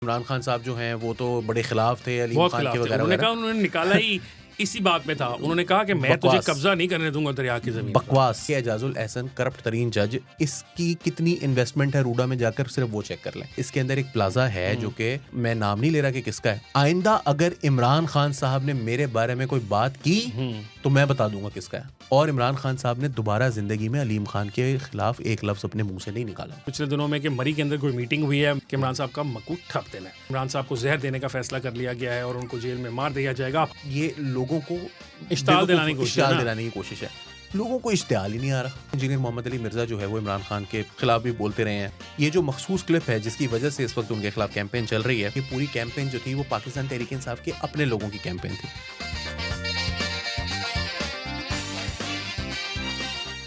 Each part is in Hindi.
इमरान खान साहब जो हैं वो तो बड़े खिलाफ थे अलीम बहुत खान खिलाफ के थे। वगैरह उन्होंने वगैरह। कहा, उन्होंने निकाला ही इसी बात में था। उन्होंने कहा कि मैं तुझे बकवास। कब्जा नहीं करने दूंगा दरिया की जमीन पर। बकवास। ये एजाजुल एहसन करप्ट तरीन जज, इसकी कितनी इन्वेस्टमेंट है रूडा में जाकर सिर्फ वो चेक कर लें। इसके अंदर एक प्लाजा है जो कि मैं नाम नहीं ले रहा कि किसका है। आइंदा अगर इमरान खान साहब ने मेरे बारे में कोई बात की तो मैं बता दूंगा किसका है। और इमरान खान साहब ने दोबारा जिंदगी में अलीम खान के खिलाफ एक लफ्ज अपने मुंह से नहीं निकाला। पिछले दिनों में कि मरी के अंदर कोई मीटिंग हुई है कि इमरान साहब का मकू ठप देना है, इमरान साहब को जहर देने का फैसला कर लिया गया है और उनको जेल में मार दिया जाएगा। ये लोगों को इश्ताल दिलाने की कोशिश है ना? दिलाने की कोशिश है। लोगों को इश्तियाल ही नहीं आ रहा। इंजीनियर मोहम्मद अली मिर्जा जो है वो इमरान खान के खिलाफ भी बोलते रहे हैं। ये जो मखसूस क्लिप है जिसकी वजह से इस वक्त उनके खिलाफ कैंपेन चल रही है, ये पूरी कैंपेन जो थी वो पाकिस्तान तहरीक इंसाफ के अपने लोगों की कैंपेन थी।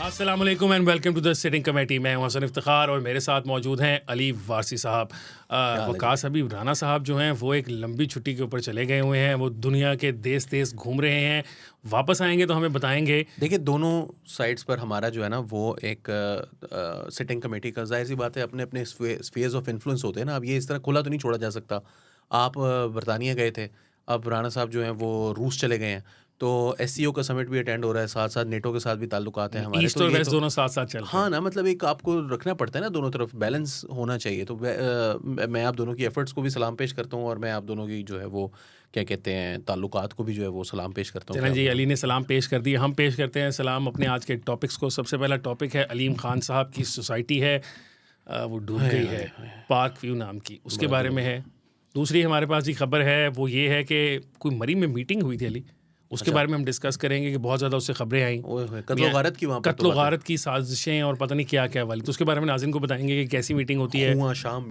अस्सलाम वालेकुम and welcome to the sitting committee. मैं हूं हसन इफ्तिखार और मेरे साथ मौजूद हैं अली वारसी साहब। वकास हबीब राना साहब जो हैं वो एक लंबी छुट्टी के ऊपर चले गए हुए हैं। वो दुनिया के देश देश घूम रहे हैं, वापस आएंगे तो हमें बताएंगे। देखिए, दोनों साइड्स पर हमारा जो है ना वो एक सिटिंग कमेटी का जाहिर सी बात है अपने अपने स्फीयर्स ऑफ इन्फ्लुएंस होते हैं ना। अब ये इस तरह खुला तो नहीं छोड़ा जा सकता। आप बरतानिया गए थे, अब राना साहब जो हैं वो रूस चले गए हैं, तो एससीओ का समिट भी अटेंड हो रहा है, साथ साथ नेटो के साथ भी ताल्लुकात हैं हमारे। ईस्ट और वेस्ट दोनों साथ साथ चल रहे हैं। हाँ ना, मतलब एक आपको रखना पड़ता है ना, दोनों तरफ बैलेंस होना चाहिए। तो मैं आप दोनों की एफर्ट्स को भी सलाम पेश करता हूँ और मैं आप दोनों की जो है वो क्या कहते हैं ताल्लुकात को भी जो है वो सलाम पेश करता हूँ। चलें जी, अली ने सलाम पेश कर दिया, हम पेश करते हैं सलाम अपने आज के टॉपिक्स को। सबसे पहला टॉपिक है अलीम खान साहब की सोसाइटी है वो डूब गई है, पार्क व्यू नाम की, उसके बारे में है। दूसरी हमारे पास जी खबर है वो ये है कि कोई मरी में मीटिंग हुई थी अली, उसके बारे में हम डिस्कस करेंगे कि बहुत ज़्यादा उससे खबरें आई, कत्लो गारत की, वहाँ पर कत्लो गारत की साजिशें और पता नहीं क्या क्या वाली। तो उसके बारे में नाज़रीन को बताएंगे कि कैसी मीटिंग होती है। हुआ शाम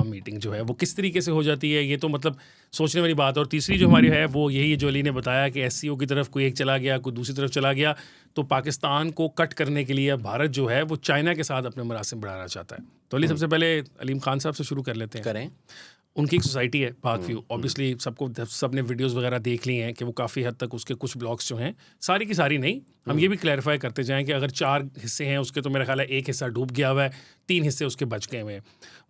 मीटिंग जो है वो किस तरीके से हो जाती है, ये तो मतलब सोचने वाली बात। और तीसरी जो हमारी है वो यही है जो अली ने बताया कि एससीओ की तरफ कोई एक चला गया, कोई दूसरी तरफ चला गया, तो पाकिस्तान को कट करने के लिए भारत जो है वो चाइना के साथ अपने मरासिम बढ़ाना चाहता है। तो अली सबसे पहले अलीम खान साहब से शुरू कर लेते हैं। करें। उनकी एक सोसाइटी है पार्क व्यू, ऑब्वियसली सबने वीडियोस वगैरह देख ली हैं कि वो काफ़ी हद तक उसके कुछ ब्लॉक्स जो हैं, सारी की सारी नहीं, हम ये भी क्लैरिफाई करते जाएं कि अगर 4 हिस्से हैं उसके, तो मेरा ख्याल है एक हिस्सा डूब गया हुआ है, 3 हिस्से उसके बच गए हुए हैं।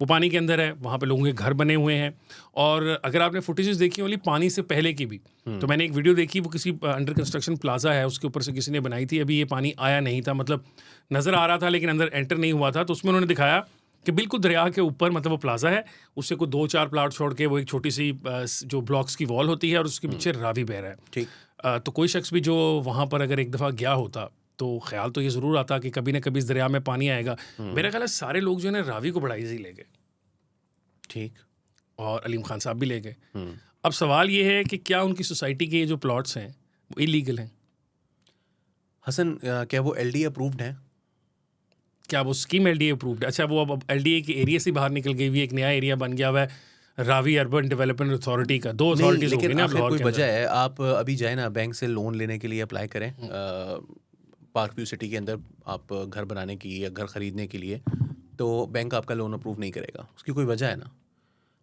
वो पानी के अंदर है, वहाँ पे लोगों के घर बने हुए हैं। और अगर आपने फुटेजेस देखी होली पानी से पहले की भी, तो मैंने एक वीडियो देखी, वो किसी अंडर कंस्ट्रक्शन प्लाजा है उसके ऊपर से किसी ने बनाई थी। अभी ये पानी आया नहीं था, मतलब नज़र आ रहा था लेकिन अंदर एंटर नहीं हुआ था। तो उसमें उन्होंने दिखाया कि बिल्कुल दरिया के ऊपर, मतलब वो प्लाजा है, उससे कोई 2-4 प्लाट छोड़ के वो एक छोटी सी जो ब्लॉक्स की वॉल होती है और उसके पीछे रावी बह रहा है। ठीक। तो कोई शख्स भी जो वहाँ पर अगर एक दफ़ा गया होता तो ख्याल तो ये ज़रूर आता कि कभी ना कभी इस दरिया में पानी आएगा। मेरा ख्याल है सारे लोग जो है ना रावी को बड़ा ईजी ले गए। ठीक। और अलीम खान साहब भी ले गए। अब सवाल ये है कि क्या उनकी सोसाइटी के ये जो प्लॉट्स हैं वो इलीगल हैं? हसन, क्या वो LD अप्रूव्ड है? क्या वो स्कीम LDA अप्रूव्ड है? अच्छा, वो अब LDA के एरिया से बाहर निकल गई हुई, एक नया एरिया बन गया हुआ है रावी अर्बन डेवलपमेंट अथॉरिटी का। 2 अथॉरिटीज हो गई ना लाहौर के अंदर। कोई वजह है आप अभी जाए ना बैंक से लोन लेने के लिए अप्लाई करें पार्क व्यू सिटी के अंदर, आप घर बनाने की या घर ख़रीदने के लिए, तो बैंक आपका लोन अप्रूव नहीं करेगा। उसकी कोई वजह है ना?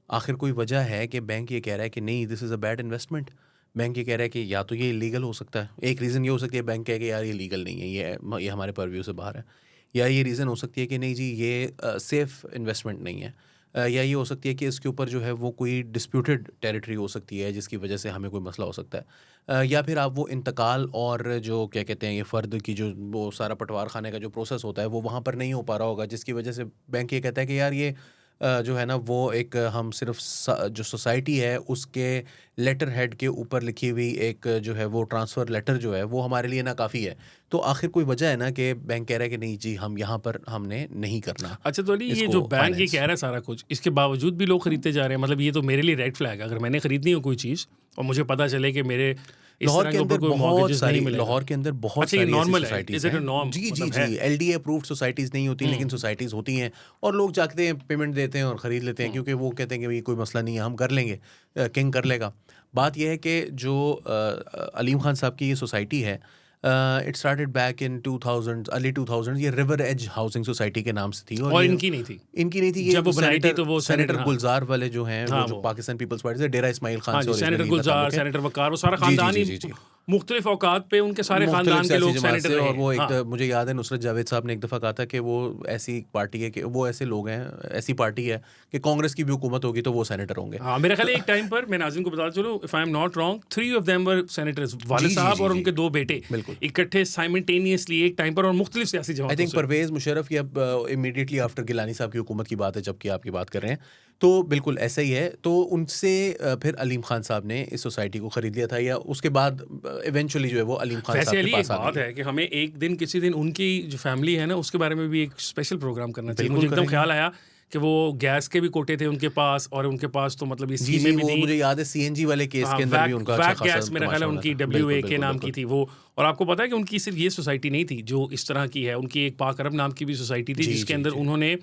आखिर कोई वजह है कि बैंक ये कह रहा है कि नहीं, this is a bad investment. Bank ये कह रहा है कि या तो ये इलीगल हो सकता है, एक रीज़न ये हो सकती है बैंक कहे कि यार ये लीगल नहीं है, ये हमारे परव्यू से बाहर है। या ये रीज़न हो सकती है कि नहीं जी ये सेफ़ इन्वेस्टमेंट नहीं है। या ये हो सकती है कि इसके ऊपर जो है वो कोई डिस्प्यूटेड टेरिटरी हो सकती है जिसकी वजह से हमें कोई मसला हो सकता है। या फिर आप वो इंतकाल और जो क्या कहते हैं ये फ़र्द की जो वो सारा पटवार खाने का जो प्रोसेस होता है वो वहाँ पर नहीं हो पा रहा होगा, जिसकी वजह से बैंक ये कहता है कि यार ये जो है ना वो एक हम सिर्फ जो सोसाइटी है उसके लेटर हेड के ऊपर लिखी हुई एक जो है वो ट्रांसफ़र लेटर जो है वो हमारे लिए ना काफ़ी है। तो आखिर कोई वजह है ना कि बैंक कह रहा है कि नहीं जी हम यहाँ पर हमने नहीं करना। अच्छा, तो ये जो बैंक ये कह रहा है सारा कुछ, इसके बावजूद भी लोग खरीदते जा रहे हैं, मतलब ये तो मेरे लिए रेड फ्लैग है। अगर मैंने खरीदनी हो कोई चीज़ और मुझे पता चले कि मेरे लाहौर के अंदर बहुत सारी सोसाइटीज़ हैं। जी LDA अप्रूव्ड सोसाइटीज़ नहीं होती लेकिन सोसाइटीज़ होती हैं और लोग जाते हैं, पेमेंट देते हैं और ख़रीद लेते हैं क्योंकि वो कहते हैं कि भाई कोई मसला नहीं है, हम कर लेंगे, किंग कर लेगा। बात यह है कि जो अलीम खान साहब की ये सोसाइटी है, it started back in 2000 early 2000। ये रिवर एज हाउसिंग सोसाइटी के नाम से थी और इनकी नहीं थी। ये जब वो बनाई थी तो वो सेनेटर गुलजार वाले जो हैं, जो पाकिस्तान पीपल्स पार्टी से डेरा इस्माइल खान से, सेनेटर गुलजार, सेनेटर वकार, वो सारा खानदान ही मुख्तलिफ औकात पे उनके सारे मुख्तलिफ खानदान के सियासी लोग जमात सेनेटर से। रहे और हैं। वो हाँ। एक मुझे याद है नुसरत जावेद साहब ने एक दफ़ा कहा था कि वो ऐसी पार्टी है कि वो ऐसे लोग हैं, ऐसी पार्टी है कि कांग्रेस की भी हुकूमत होगी तो वो सेनेटर होंगे। हाँ, मेरा ख्याल है एक टाइम पर मैं नाज़रीन को बताता चलूं, if I am not wrong, 3 of them were senators, वालिद जी, साहब जी, और जी, उनके 2 बेटे बिल्कुल। इकट्ठे साइमल्टेनियसली एक टाइम पर और मुख्तलिफ सियासी आई जमातों थिंक से। परवेज़ मुशर्रफ की अब इमीडिएटली आफ्टर गिलानी साहब की हुकूमत की बात है, जबकि आपकी बात कर रहे हैं, तो बिल्कुल ऐसा ही है। तो उनसे फिर अलीम खान साहब ने इस सोसाइटी को ख़रीद लिया था, या उसके बाद इवेंचुअली जो है वो अलीम खान वैसे साहब के अली एक पास आ बात गई। है कि हमें एक दिन किसी दिन उनकी जो फैमिली है ना उसके बारे में भी एक स्पेशल प्रोग्राम करना चाहिए। बिल्कुल मुझे एकदम करेंगे। ख्याल आया कि वो गैस के भी कोटे थे उनके पास, और उनके पास तो मतलब ये जी, स्कीमें जी, भी वो थी। मुझे याद है सीएनजी वाले केस हाँ, के अंदर भी उनका अच्छा वैक खासा गैस मेरा ख्याल तमाशा है होना उनकी था। बिल्कुल, WAK बिल्कुल, नाम की बिल्कुल। थी वो। और आपको पता है कि उनकी सिर्फ ये सोसाइटी नहीं थी जो इस तरह की है, उनकी एक पाक अरब नाम की भी सोसाइटी थी जी, जिसके जी, अंदर जी। उन्होंने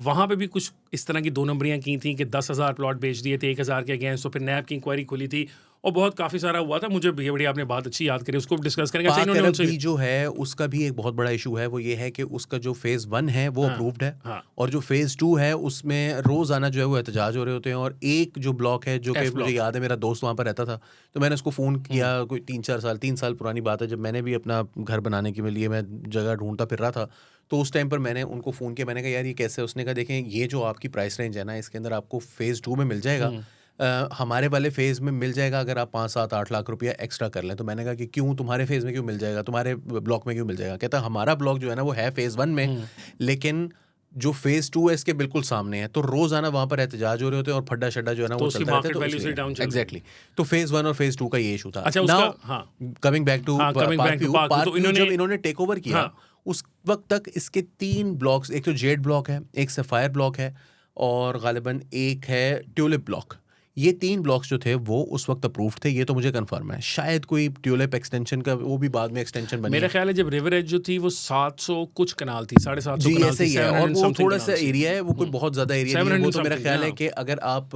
वहाँ पे भी कुछ इस तरह की 2 नंबरियाँ की थी कि 10,000 प्लॉट बेच दिए थे 1,000 के अगेंस्ट, तो फिर नैब की इंक्वायरी खुली थी और बहुत काफ़ी सारा हुआ था। मुझे बड़ी आपने बात अच्छी याद करी, उसको डिस्कस करेंगे। अच्छा, पाक इन्होंने अरब उनसे भी जो है उसका भी एक बहुत बड़ा इशू है, वो ये है कि उसका जो फेज़ 1 है वो हाँ, अप्रूव्ड है, हाँ, और जो फेज़ 2 है उसमें रोज़ाना जो है वो एहतजाज हो रहे होते हैं। और एक जो ब्लॉक है जो कि एफ मुझे ब्लॉक। याद है मेरा दोस्त वहाँ पर रहता था, तो मैंने उसको फ़ोन किया, कोई 3 साल पुरानी बात है, जब मैंने भी अपना घर बनाने के लिए मैं जगह ढूंढता फिर रहा था। तो उस टाइम पर मैंने उनको फ़ोन किया, मैंने कहा यार ये कैसे है? उसने कहा देखें ये जो आपकी प्राइस रेंज है ना, इसके अंदर आपको फेज़ 2 में मिल जाएगा, हमारे वाले फेज़ में मिल जाएगा अगर आप 5, 7, 8 लाख रुपया एक्स्ट्रा कर लें। तो मैंने कहा कि क्यों, तुम्हारे फेज़ में क्यों मिल जाएगा, तुम्हारे ब्लॉक में क्यों मिल जाएगा? कहता हमारा ब्लॉक जो है ना वो है फेज़ 1 में, लेकिन जो फेज़ 2 है इसके बिल्कुल सामने है। तो रोज़ाना वहाँ पर एहतजाज हो रहे होते हैं और फड्डा-शड्डा जो है ना तो वो उसकी चलता रहता है। मार्केट तो वैल्यू से इसलिए डाउन चल रही है। एग्ज़ैक्टली, तो फेज़ 1 और फेज़ 2 का ये इशू था। अच्छा, उसका नाउ हाँ, कमिंग बैक टू हाँ, coming back park to view, park, park तो व्यू इन्होंने जब इन्होंने टेक ओवर किया, हाँ, उस वक़्त तक इसके 3 ब्लॉक्स, एक तो जेड ब्लॉक है, एक सफ़ायर ब्लॉक है और ग़ालिबन एक है ट्यूलिप ब्लॉक। ये 3 ब्लॉक्स जो थे वो उस वक़्त अप्रूव्ड थे, ये तो मुझे कन्फर्म है। शायद कोई ट्यूलिप एक्सटेंशन का वो भी बाद में एक्सटेंशन बनी मेरा है। ख्याल है जब रिवर एज जो थी वो 700 कुछ कनाल थी, 750 जी, कनाल ऐसे थी, ही है, 700 और एंड वो समथिंग थोड़ा-सा कनाल थी। एरिया है, वो कोई बहुत ज़्यादा एरिया नहीं है। 700 वो तो मेरा something, ख़्याल है हाँ। कि अगर आप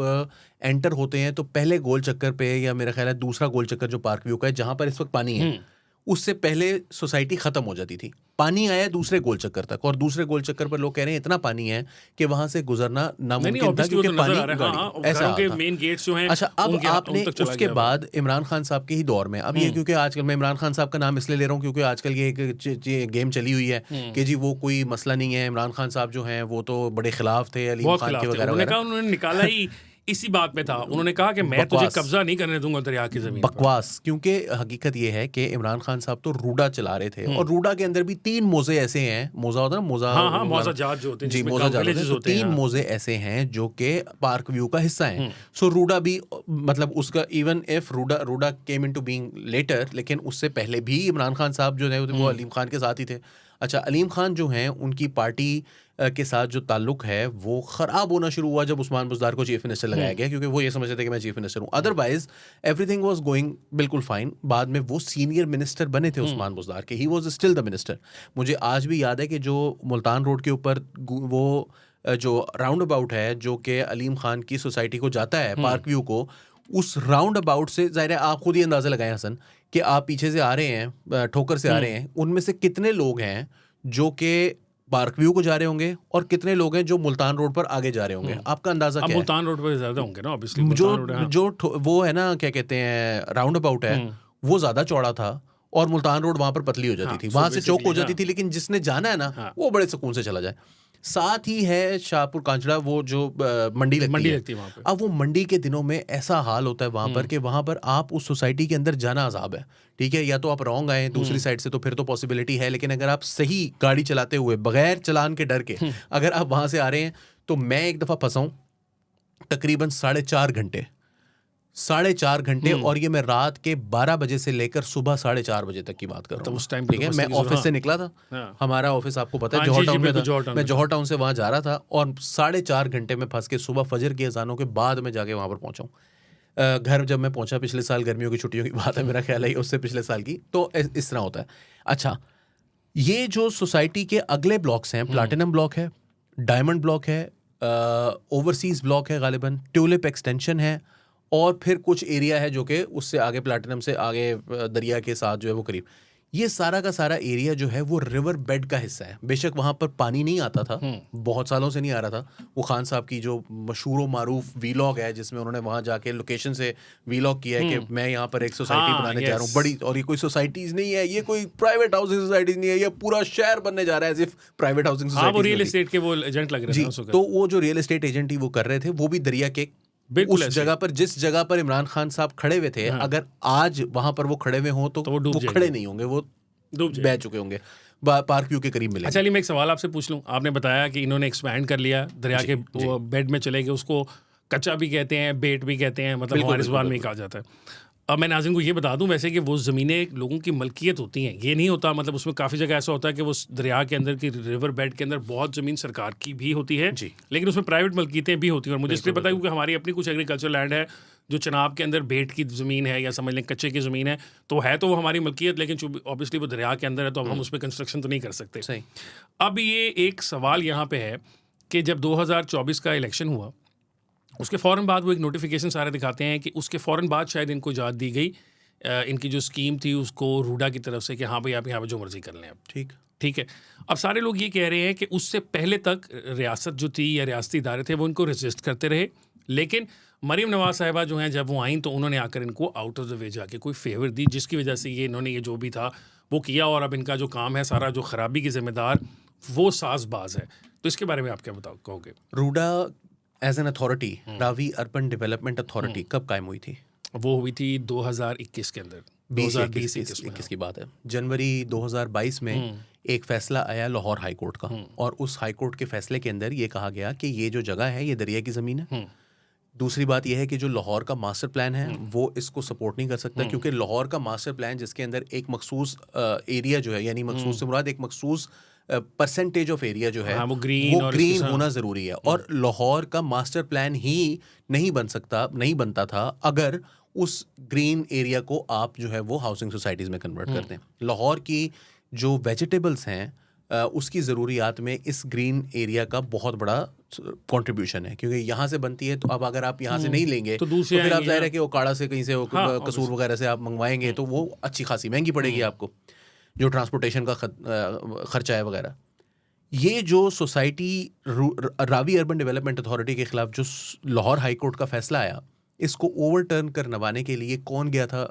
एंटर होते हैं तो पहले गोल चक्कर पे, या मेरा ख़्याल है दूसरा गोल चक्कर जो पार्क व्यू का है जहाँ पर इस वक्त पानी है, उससे पहले सोसाइटी ख़त्म हो जाती थी। पानी आया दूसरे गोल चक्कर तक, और दूसरे गोल चक्कर पर लोग कह रहे हैं इतना पानी है कि वहाँ से गुजरना नहीं, नामुमकिन था, ऑब्वियसली वो क्योंकि तो नज़र आ पानी रहा है। हाँ, गाड़ी हाँ, ऐसा घरों हाल के था। मेन गेट्स जो हैं अच्छा, अब उन आपने तक चला उसके गया वो। बाद इमरान खान साहब के ही दौर में, अब ये क्योंकि आजकल मैं इमरान खान साहब का नाम इसलिए ले रहा हूँ क्योंकि आजकल ये एक गेम चली हुई है कि जी वो कोई मसला नहीं है, इमरान खान साहब जो हैं वो तो बड़े खिलाफ थे अलीम बहुत खान के खिलाफ थे। वगैरह उन्होंने वगैरह। कहा, उन्होंने निकाला ही इसी बात पे था। उन्होंने कहा कि मैं तुझे बकवास, कब्जा नहीं करने दूंगा दरिया की ज़मीन पर। बकवास, क्योंकि हकीकत ये है कि इमरान खान साहब तो रूडा चला रहे थे, और रूडा के अंदर भी 3 मोज़े ऐसे हैं, मोज़ा होता है ना, मोज़ा, हाँ, हाँ, मौजा जात जो होते हैं जी, जिसमें मोज़ा गाँव जात होते हैं, विलेजेस तो होते हैं। 3 हाँ। मोज़े ऐसे हैं जो कि पार्क व्यू का हिस्सा हैं। सो रूडा भी, मतलब उसका, even if Ruda came into being later, लेकिन उससे पहले भी इमरान खान साहब जो है वो अलीम खान के साथ ही थे। अच्छा, अलीम खान जो हैं उनकी पार्टी के साथ जो ताल्लुक है वो ख़राब होना शुरू हुआ जब उस्मान बुज़दार को चीफ मिनिस्टर लगाया गया, क्योंकि वो ये समझते थे कि मैं चीफ मिनिस्टर हूँ। अदरवाइज एवरीथिंग वाज गोइंग बिल्कुल फाइन। बाद में वो सीनियर मिनिस्टर बने थे उस्मान बुज़दार के, he was still the minister. मुझे आज भी याद है कि जो मुल्तान रोड के ऊपर वो जो राउंड अबाउट है जो कि अलीम खान की सोसाइटी को जाता है पार्क व्यू को, उस राउंड अबाउट से ज़ाहिर है आप खुद ही अंदाज़ा लगाएं हसन कि आप पीछे से आ रहे हैं, ठोकर से आ रहे हैं, उनमें से कितने लोग हैं जो कि पार्क व्यू को जा रहे होंगे और कितने लोग हैं जो मुल्तान रोड पर आगे जा रहे होंगे। आपका अंदाजा अब क्या है? मुल्तान रोड पर ज़्यादा होंगे ना, ऑब्वियसली जो मुल्तान रोड है। हाँ। वो है ना, क्या कहते हैं, राउंड अबाउट है, वो ज़्यादा चौड़ा था और मुल्तान रोड वहाँ पर पतली हो जाती हाँ, थी, so वहाँ से चौक हो basically, जाती थी, लेकिन जिसने जाना है ना हाँ। वो बड़े सुकून से चला जाए। साथ ही है शाहपुर कांचड़ा, वो जो मंडी लगती है वहाँ पे। अब वो मंडी के दिनों में ऐसा हाल होता है वहाँ पर कि वहाँ पर आप उस सोसाइटी के अंदर जाना अजाब है। ठीक है, या तो आप रॉन्ग आए दूसरी साइड से तो फिर तो पॉसिबिलिटी है, लेकिन अगर आप सही गाड़ी चलाते हुए बगैर चलान के डर के अगर आप वहाँ से आ रहे हैं, तो मैं एक दफ़ा फंसा हूँ तकरीबन 4.5 घंटे, और ये मैं रात के 12 बजे से लेकर सुबह 4:30 बजे तक की बात कर रहा तो हूँ। उस टाइम पे ठीक तो है, बस मैं लगी ऑफिस हाँ। से निकला था, हाँ। हमारा ऑफिस आपको पता है हाँ, जौहर जी, जी, टाउन में बिल्कुल, था, जौहर टाउन मैं में जौहर टाउन से वहाँ जा रहा था और 4.5 घंटे में फंस के सुबह फजर की अजानों के बाद में जाके वहाँ पर पहुँचा हूँ। घर जब मैं पहुँचा, पिछले साल गर्मियों की छुट्टियों की बात है, मेरा ख्याल है उससे पिछले साल की, तो इस तरह होता है। अच्छा, ये जो सोसाइटी के अगले ब्लॉक्स हैं, प्लाटिनम ब्लॉक है, डायमंड ब्लॉक है, ओवरसीज़ ब्लॉक है, गालिबन ट्यूलिप एक्सटेंशन है, और फिर कुछ एरिया है जो कि उससे आगे प्लाटिनम से आगे दरिया के साथ जो है वो करीब, ये सारा का सारा एरिया जो है वो रिवर बेड का हिस्सा है। बेशक वहाँ पर पानी नहीं आता था, बहुत सालों से नहीं आ रहा था। वो खान साहब की जो मशहूर मारूफ वीलॉग है जिसमें उन्होंने वहाँ जाके लोकेशन से वीलॉग किया है कि मैं यहाँ पर एक सोसाइटी बनाने जा रहा हूँ बड़ी, और ये कोई सोसाइटीज नहीं है, ये कोई प्राइवेट हाउसिंग सोसाइटीज नहीं है, ये पूरा शहर बनने जा रहा है सिर्फ प्राइवेट हाउसिंग सोसाइटी। वो रियल एस्टेट के वो एजेंट लग रहे थे। तो वो जो रियल एस्टेट एजेंट ही वो कर रहे थे, वो भी दरिया के उस जगह पर, जिस जगह पर इमरान खान साहब खड़े हुए थे, अगर आज वहां पर वो खड़े हुए हों तो वो खड़े नहीं होंगे, वो बह चुके होंगे, पार्क व्यू के करीब मिलेंगे। अच्छा अली, मैं एक सवाल आपसे पूछ लूं। आपने बताया कि इन्होंने एक्सपैंड कर लिया, दरिया के बेड में चले गए, उसको कच्चा भी कहते हैं, बेट भी कहते हैं, मतलब हमारे ज़बान में कहा जाता है। अब मैं नाज़रीन को ये बता दूं वैसे कि वो ज़मीनें लोगों की मलकियत होती हैं, ये नहीं होता, मतलब उसमें काफ़ी जगह ऐसा होता है कि वो दरिया के अंदर की रिवर बेड के अंदर बहुत ज़मीन सरकार की भी होती है, लेकिन उसमें प्राइवेट मलकियतें भी होती हैं। और मुझे इसलिए पता है क्योंकि हमारी अपनी कुछ एग्रीकल्चर लैंड है जो चनाब के अंदर बेट की ज़मीन है, या समझ लें कच्चे की ज़मीन है, तो है तो वो हमारी मलकियत, लेकिन ऑब्वियसली वो दरिया के अंदर है, तो अब हम उस पर कंस्ट्रक्शन तो नहीं कर सकते। सही। अब ये एक सवाल यहाँ पे है कि जब 2024 का इलेक्शन हुआ, उसके फ़ौरन बाद वो एक नोटिफिकेशन सारे दिखाते हैं कि उसके फ़ौरन बाद शायद इनको इजाज़त दी गई, इनकी जो स्कीम थी उसको रूडा की तरफ से, कि हाँ भाई आप यहाँ पे जो मर्जी कर लें। अब ठीक है। अब सारे लोग ये कह रहे हैं कि उससे पहले तक रियासत जो थी या रियासती इदारे थे वो इनको रजिस्ट करते रहे, लेकिन मरीम नवाज साहिबा जो हैं जब वो आईं तो उन्होंने आकर इनको आउट ऑफ द वे जाके कोई फेवर दी, जिसकी वजह से ये इन्होंने ये जो भी था वो किया, और अब इनका जो काम है सारा, जो ख़राबी की जिम्मेदार वो साज़बाज है। तो इसके बारे में आप क्या कहोगे? Ruda as an authority, Ravi urban development authority कब कायम हुई थी? वो हुई थी 2021 के अंदर, 2020-21 की बात है। जनवरी 2022 में एक फैसला आया लाहौर हाई कोर्ट का, और उस हाई कोर्ट के फैसले के अंदर ये कहा गया कि ये जो जगह है ये दरिया की ज़मीन है। दूसरी बात यह है कि जो लाहौर का मास्टर प्लान है वो इसको सपोर्ट नहीं कर सकता, क्योंकि लाहौर का मास्टर प्लान जिसके अंदर एक मखसूस एरिया जो है, यानी मखसूस से मुराद एक मखसूस परसेंटेज ऑफ एरिया जो है वो ग्रीन होना ज़रूरी है, और लाहौर का मास्टर प्लान ही नहीं बनता था अगर उस ग्रीन एरिया को आप जो है वो हाउसिंग सोसाइटीज़ में कन्वर्ट करते हैं। लाहौर की जो वेजिटेबल्स हैं उसकी ज़रूरियात में इस ग्रीन एरिया का बहुत बड़ा कंट्रीब्यूशन है, क्योंकि यहाँ से बनती है, तो अब अगर आप यहाँ से नहीं लेंगे तो फिर आप जाहिर है कि ओकाड़ा से कहीं से कसूर वगैरह से आप मंगवाएंगे तो वो अच्छी खासी महंगी पड़ेगी आपको, जो ट्रांसपोर्टेशन का खर्चा है वगैरह। ये जो society Ravi urban development authority के खिलाफ जो लाहौर हाई कोर्ट का फैसला आया, इसको ओवरटर्न करवाने के लिए कौन गया था?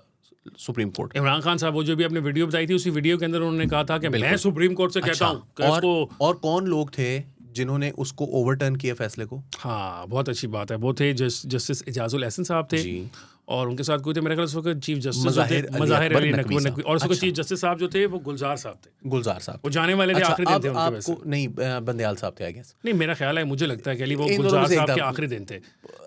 Supreme court. इमरान खान साहब, वो जो भी आपने वीडियो बताई थी, उसी वीडियो के अंदर उन्होंने कहा था कि मैं सुप्रीम कोर्ट से कहता हूँ। और कौन लोग थे जिन्होंने उसको ओवरटर्न किया फैसले को? हाँ, बहुत अच्छी बात है। वो थे जस्टिस एजाजुल एहसन साहब थे, और उनके साथ कोई थे मेरे ख्याल से उसके चीफ जस्टिस मज़ाहिर अली नकवी, और उसके चीफ जस्टिस साहब जो थे वो गुलजार साहब थे। वो जाने वाले थे, आखिरी दिन थे उनके। वैसे नहीं, बंदयाल साहब थे आई गेस। नहीं, मेरा ख्याल है, मुझे लगता है कि वो गुलजार साहब के आखिरी दिन थे।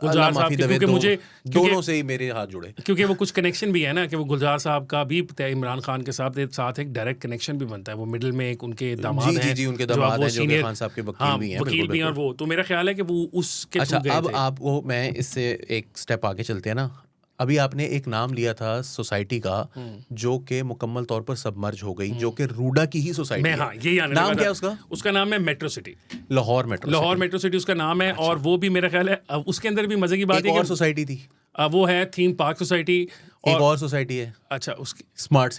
गुलजार साहब, क्योंकि मुझे दोनों से ही मेरे हाथ जुड़े, क्योंकि वो कुछ कनेक्शन भी है ना, कि वो गुलजार साहब का भी इमरान खान के साथ एक डायरेक्ट कनेक्शन भी बनता है। वो मिडिल में एक उनके दामाद हैं, उनके दामाद हैं जो खान साहब के वकील भी हैं, और वो तो मेरा ख्याल है कि वो उसके। अच्छा, अब आपको मैं इससे एक स्टेप आगे चलते हैं ना। अभी आपने एक नाम लिया था सोसाइटी का जो कि मुकम्मल तौर पर सबमर्ज हो गई, जो कि रूडा की ही सोसाइटी है। हाँ, यही नाम क्या है उसका? उसका नाम है metro city, Lahore metro city उसका नाम है। और वो भी मेरा ख्याल है उसके अंदर भी मजे की बात है कि सोसाइटी थी, वो है थीम पार्क सोसाइटी, एक और सोसाइटी है। अच्छा, उसकी स्मार्ट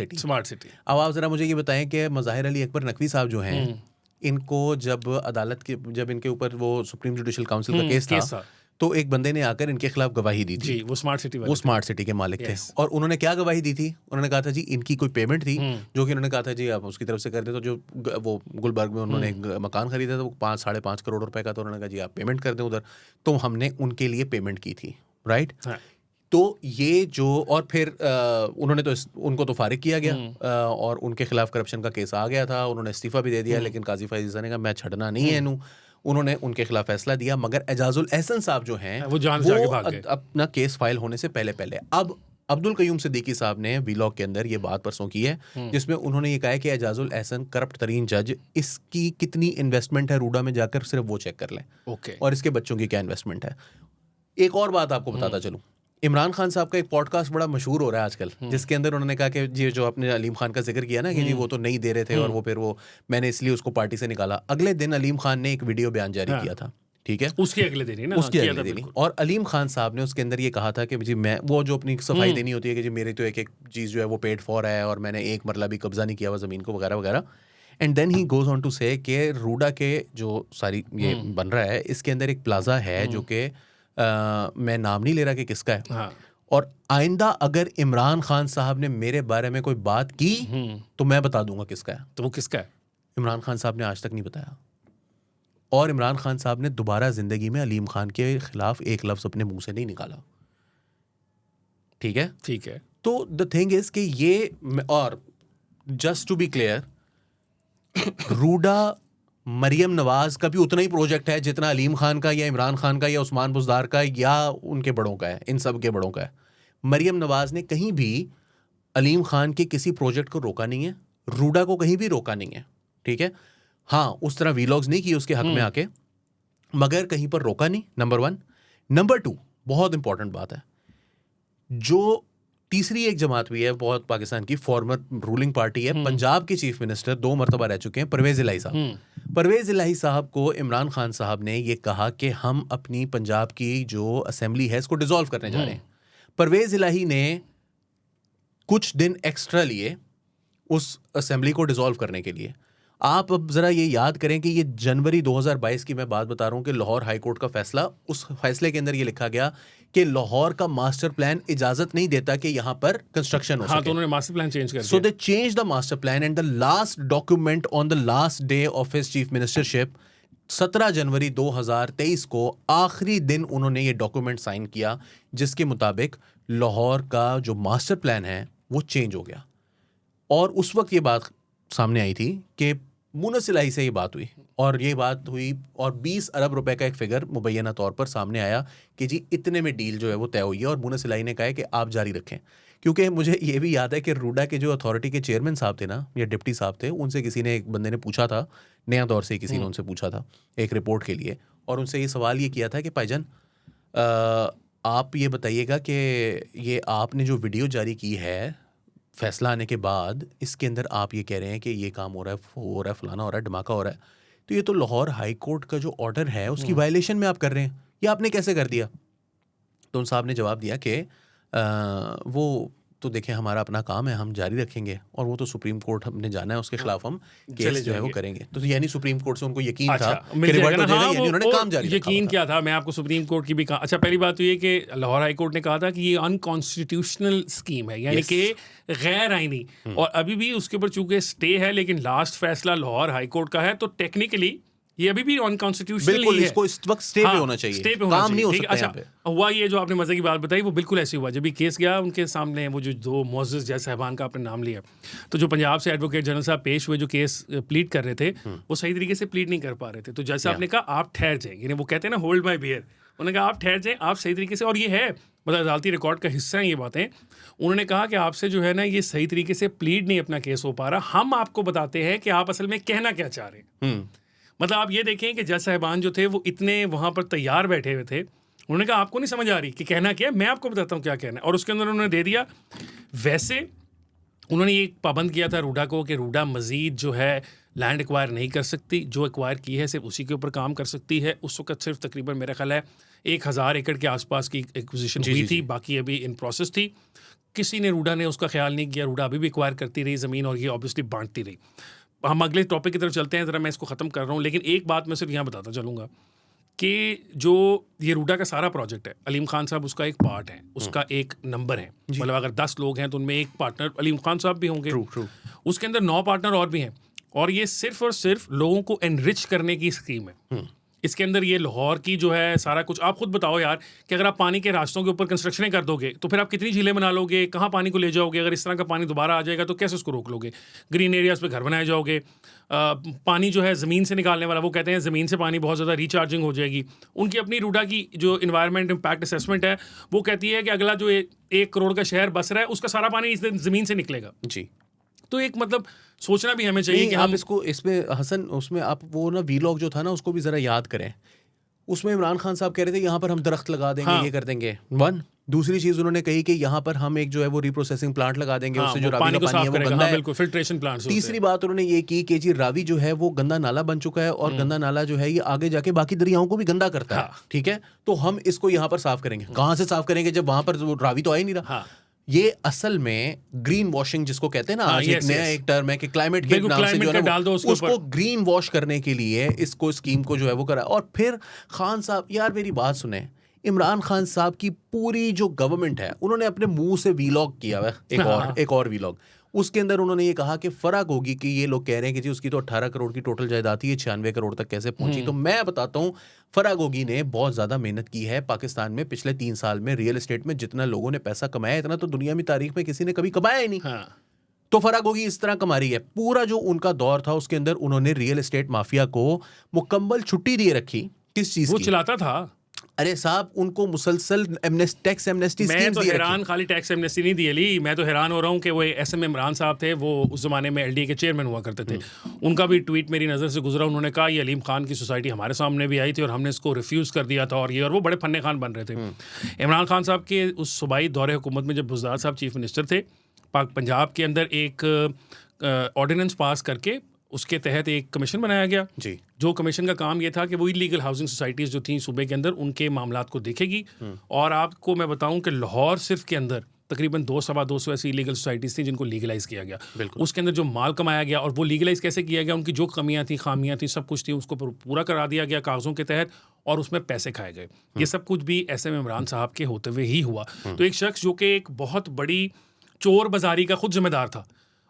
सिटी। अब आप जरा मुझे ये बताएं कि मज़ाहिर अली अकबर नकवी साहब जो हैं, इनको जब इनके ऊपर वो सुप्रीम जुडिशल काउंसिल का केस था, तो एक बंदे ने आकर इनके खिलाफ गवाही दी थी। वो स्मार्ट सिटी के मालिक थे। और उन्होंने क्या गवाही दी थी? उन्होंने कहा था जी इनकी कोई पेमेंट थी, जो कि उन्होंने कहा था जी आप उसकी तरफ से कर दे। तो जो वो गुलबर्ग में उन्होंने एक मकान खरीदा था, वो 5-5.5 करोड़ रुपए का, तो उन्होंने कहा जी आप पेमेंट कर दें उधर, तो हमने उनके लिए पेमेंट की थी, राइट? तो ये जो, और फिर उन्होंने तो उनको तो फारिग किया गया, और उनके खिलाफ करप्शन का केस आ गया था, उन्होंने इस्तीफा भी दे दिया, लेकिन काजी फैज़ ने कहा मैं छड़ना नहीं है इनू, उन्होंने उनके खिलाफ फैसला दिया। मगर एजाजुल एहसन साहब जो हैं वो जान से आगे भाग गए अपना केस फाइल होने से पहले। अब अब्दुल कयूम सिद्दीकी साहब ने वीलॉग के अंदर ये बात परसों की है, जिसमें उन्होंने ये कहा है कि एजाजुल एहसन करप्ट तरीन जज, इसकी कितनी इन्वेस्टमेंट है रूडा में जाकर सिर्फ वो चेक कर लें, और इसके बच्चों की क्या इन्वेस्टमेंट है। एक और बात आपको बताता चलूँ, इमरान खान साहब का एक पॉडकास्ट बड़ा मशहूर हो रहा है आजकल, जिसके अंदर उन्होंने कहा कि जी जो आपने अलीम खान का जिक्र किया ना कि जी वो तो नहीं दे रहे थे, और वो फिर वो मैंने इसलिए उसको पार्टी से निकाला। अगले दिन अलीम खान ने एक वीडियो बयान जारी किया था ठीक है, उसके अगले दिन ही ना, उसके किया अगले था दिन ही। बिल्कुल। और अलीम खान साहब ने उसके अंदर ये कहा था कि जी मैं वो जो अपनी सफाई देनी होती है कि जी मेरी तो एक एक चीज़ जो है वो पेड फॉर है और मैंने एक मरला भी कब्जा नहीं किया हुआ ज़मीन को वगैरह वगैरह। And then he goes on to say कि रूडा के जो सारी ये बन रहा है इसके अंदर एक प्लाजा है जो कि मैं नाम नहीं ले रहा कि किसका है, हाँ, और आइंदा अगर इमरान खान साहब ने मेरे बारे में कोई बात की तो मैं बता दूंगा किसका है। तो वो किसका है? इमरान खान साहब ने आज तक नहीं बताया, और इमरान खान साहब ने दोबारा जिंदगी में अलीम खान के खिलाफ एक लफ्ज अपने मुंह से नहीं निकाला। ठीक है, ठीक है। तो द थिंग इज कि ये, और just to be clear, Ruda Maryam Nawaz का भी उतना ही प्रोजेक्ट है जितना अलीम खान का या इमरान खान का या उस्मान बुज़दार का या उनके बड़ों का है, इन सब के बड़ों का है। मरियम नवाज ने कहीं भी अलीम खान के किसी प्रोजेक्ट को रोका नहीं है, रूडा को कहीं भी रोका नहीं है। ठीक है, हाँ उस तरह वीलॉग्स नहीं किए उसके हक में आके, मगर कहीं पर रोका नहीं, नंबर 1। नंबर 2, बहुत इंपॉर्टेंट बात है, जो तीसरी एक जमात भी है बहुत पाकिस्तान की, फॉर्मर रूलिंग पार्टी है, पंजाब के चीफ मिनिस्टर 2 मरतबा रह चुके हैं, परवेज इलाही साहब। परवेज इलाही साहब को इमरान खान साहब ने ये कहा कि हम अपनी पंजाब की जो असेंबली है इसको डिसॉल्व करने जा रहे हैं। परवेज इलाही ने कुछ दिन एक्स्ट्रा लिए उस असेंबली को डिसॉल्व करने के लिए। आप अब जरा ये याद करें कि ये जनवरी 2022 की मैं बात बता रहा हूँ कि लाहौर हाई कोर्ट का फैसला, उस फैसले के अंदर ये लिखा गया कि लाहौर का मास्टर प्लान इजाजत नहीं देता कि यहाँ पर कंस्ट्रक्शन हो हाँ, सके। तो उन्होंने मास्टर प्लान चेंज कर सो दिया। दे change the master plan and the last document on the last day of his chief ministership 17 जनवरी 2023 को आखिरी दिन उन्होंने ये डॉक्यूमेंट साइन किया, जिसके मुताबिक लाहौर का जो मास्टर प्लान है वो चेंज हो गया। और उस वक्त ये बात सामने आई थी कि मुनस इलाही से ये बात हुई, और ये बात हुई और 20 अरब रुपए का एक फिगर मुबैना तौर पर सामने आया कि जी इतने में डील जो है वो तय हुई है, और मुनस इलाही ने कहा है कि आप जारी रखें। क्योंकि मुझे ये भी याद है कि रूडा के जो अथॉरिटी के चेयरमैन साहब थे ना, या डिप्टी साहब थे, उनसे किसी ने, एक बंदे ने पूछा था, नया दौर से किसी ने उनसे पूछा था एक रिपोर्ट के लिए, और उनसे ये सवाल ये किया था कि भाईजान आप ये बताइएगा कि ये आपने जो वीडियो जारी की है फैसला आने के बाद, इसके अंदर आप ये कह रहे हैं कि ये काम हो रहा है, वो हो रहा है, फलाना हो रहा है, धमाका हो रहा है, तो ये तो लाहौर हाई कोर्ट का जो ऑर्डर है उसकी वायलेशन में आप कर रहे हैं, ये आपने कैसे कर दिया? तो उन साहब ने जवाब दिया कि वो तो देखें हमारा अपना काम है, हम जारी रखेंगे, और वो तो सुप्रीम कोर्ट हमने जाना है, उसके खिलाफ हम केस जो है वो करेंगे। तो यानी सुप्रीम कोर्ट से उनको यकीन था कि रिवर्ट हो जाएगा, यानी उन्होंने काम जारी रखा। यकीन क्या था, मैं आपको सुप्रीम कोर्ट की भी कहा। अच्छा, पहली बात तो ये कि लाहौर हाई कोर्ट ने कहा था कि ये अनकॉन्स्टिट्यूशनल स्कीम है, यानी कि गैर आईनी, और अभी भी उसके ऊपर चूंकि स्टे है, लेकिन लास्ट फैसला लाहौर हाई कोर्ट का है, तो टेक्निकली ये अभी भी अनकॉन्स्टिट्यूशनल बिल्कुल, ही है। इसको इस वक्त स्टे पे होना चाहिए, स्टे पे होना काम चाहिए, नहीं हो ठीक है। सकता अच्छा, यहाँ पे। हुआ ये जो आपने मजे की बात बताई वो बिल्कुल ऐसे हुआ। जब भी केस गया उनके सामने, वो जो दो मोअज़्ज़ज़ जज साहबान का आपने नाम लिया, तो जो पंजाब से एडवोकेट जनरल साहब पेश हुए जो केस प्लीड कर रहे थे, वो सही तरीके से प्लीड नहीं कर पा रहे थे। तो जज साहब ने कहा आप ठहर जाएं, यानी वो कहते हैं ना होल्ड माई बियर, उन्होंने कहा आप ठहर जाएं, आप सही तरीके से, और ये है मतलब अदालती रिकॉर्ड का हिस्सा है ये बातें। उन्होंने कहा कि आपसे जो है ना ये सही तरीके से प्लीड नहीं अपना केस हो पा रहा, हम आपको बताते हैं कि आप असल में कहना क्या चाह रहे हैं। मतलब आप ये देखें कि जज साहिबान जो थे वो इतने वहाँ पर तैयार बैठे हुए थे, उन्होंने कहा आपको नहीं समझ आ रही कि कहना क्या है, मैं आपको बताता हूँ क्या कहना है, और उसके अंदर उन्होंने दे दिया। वैसे उन्होंने ये पाबंद किया था रूडा को कि रूडा मज़ीद जो है लैंड एक्वायर नहीं कर सकती, जो एक्वायर की है सिर्फ उसी के ऊपर काम कर सकती है। उस वक्त सिर्फ तकरीबन मेरा ख्याल है 1000 एकड़ के आसपास की एक्विजिशन हुई थी, बाकी अभी इन प्रोसेस थी। किसी ने रूडा ने उसका ख्याल नहीं किया, रूडा अभी भी एक्वायर करती रही ज़मीन, और ये ऑब्वियसली बांटती रही। हम अगले टॉपिक की तरफ चलते हैं, ज़रा मैं इसको ख़त्म कर रहा हूँ, लेकिन एक बात मैं सिर्फ यहाँ बताता चलूँगा कि जो ये रूडा का सारा प्रोजेक्ट है, अलीम खान साहब उसका एक पार्ट है, उसका एक नंबर है। मतलब अगर 10 लोग हैं तो उनमें एक पार्टनर अलीम खान साहब भी होंगे, उसके अंदर 9 पार्टनर और भी हैं, और ये सिर्फ और सिर्फ लोगों को एनरिच करने की स्कीम है। इसके अंदर ये लाहौर की जो है सारा कुछ, आप खुद बताओ यार कि अगर आप पानी के रास्तों के ऊपर कंस्ट्रक्शन कर दोगे तो फिर आप कितनी झीलें बना लोगे, कहाँ पानी को ले जाओगे? अगर इस तरह का पानी दोबारा आ जाएगा तो कैसे उसको रोक लोगे? ग्रीन एरियाज़ पे घर बनाए जाओगे, पानी जो है ज़मीन से निकालने वाला, वो कहते हैं ज़मीन से पानी बहुत ज़्यादा रिचार्जिंग हो जाएगी। उनकी अपनी रूडा की जो इन्वायरमेंट इम्पैक्ट असेसमेंट है वो कहती है कि अगला जो 1 करोड़ का शहर बस रहा है उसका सारा पानी इस ज़मीन से निकलेगा जी। तो एक मतलब सोचना भी हमें चाहिए कि आप इसको, इसमें हसन, उसमें आप वो ना वीलॉग जो था ना उसको भी ज़रा याद करें। उसमें इमरान खान साहब कह रहे थे यहाँ पर हम दरख्त लगा देंगे, ये कर देंगे। 1 दूसरी चीज उन्होंने कही कि यहाँ पर हम एक जो है वो रिप्रोसेसिंग प्लांट लगा देंगे, उससे जो रावी का पानी है वो गंदा है। बिल्कुल, फिल्ट्रेशन प्लांट्स होते हैं। तीसरी बात उन्होंने ये की कि जी रावी जो है वो गंदा नाला बन चुका है और गंदा नाला जो है ये आगे जाके बाकी दरियाओं को भी गंदा करता है, ठीक है, तो हम इसको यहाँ पर साफ करेंगे। कहाँ से साफ करेंगे जब वहां पर रावी तो आ ही नहीं रहा। ये असल में ग्रीन वॉशिंग जिसको कहते हैं ना, आज एक नया एक टर्म है कि क्लाइमेट के नाम से जो है ना उसको ग्रीन वॉश करने के लिए इसको स्कीम को जो है वो करा। और फिर खान साहब, यार मेरी बात सुने, इमरान खान साहब की पूरी जो गवर्नमेंट है उन्होंने अपने मुंह से वीलॉग किया है, एक और वीलॉग, उसके अंदर उन्होंने ये कहा कि फर्क होगी कि ये लोग कह रहे हैं कि जी उसकी तो 18 करोड़ की टोटल जायदाद थी, ये 96 करोड़ तक कैसे पहुंची। तो मैं बताता हूँ, फराग होगी ने बहुत ज्यादा मेहनत की है पाकिस्तान में पिछले 3 साल में। रियल एस्टेट में जितना लोगों ने पैसा कमाया इतना तो दुनिया में तारीख में किसी ने कभी कमाया ही नहीं। तो फराग होगी इस तरह कमा रही है। पूरा जो उनका दौर था उसके अंदर उन्होंने रियल एस्टेट माफिया को मुकम्मल छुट्टी दिए रखी। किस चीज वो की? चलाता था। अरे साहब, उनको मुसलसल टैक्स एमनेस्टी मैं तो हैरान, खाली टैक्स एमनेस्टी नहीं दी ली, मैं तो हैरान हो रहा हूँ कि वो SM इमरान साहब थे, वो उस जमाने में LDA के चेयरमैन हुआ करते थे। उनका भी ट्वीट मेरी नज़र से गुजरा, उन्होंने कहा ये अलीम खान की सोसाइटी हमारे सामने भी आई थी और हमने इसको रिफ्यूज़ कर दिया था, और वो बड़े फन्ने खान बन रहे थे। इमरान खान साहब के उस सूबाई दौरे हुकूमत में जब बुज़दार साहब चीफ मिनिस्टर थे, पंजाब के अंदर एक ऑर्डिनेंस पास करके उसके तहत एक कमीशन बनाया गया जी। जो कमीशन का काम ये था कि वो इलीगल हाउसिंग सोसाइटीज़ जो थी सूबे के अंदर उनके मामलात को देखेगी। और आपको मैं बताऊं कि लाहौर सिर्फ के अंदर तकरीबन 200 ऐसी इलीगल सोसाइटीज़ थी जिनको लीगलाइज़ किया गया। उसके अंदर जो माल कमाया गया और वो लीगलाइज़ कैसे किया गया, उनकी जो कमियां थी, खामियां थी, सब कुछ थी, उसको पूरा करा दिया गया कागज़ों के तहत और उसमें पैसे खाए गए। ये सब कुछ भी SM इमरान साहब के होते हुए ही हुआ। तो एक शख्स जो कि एक बहुत बड़ी चोर बाजारी का खुद जिम्मेदार था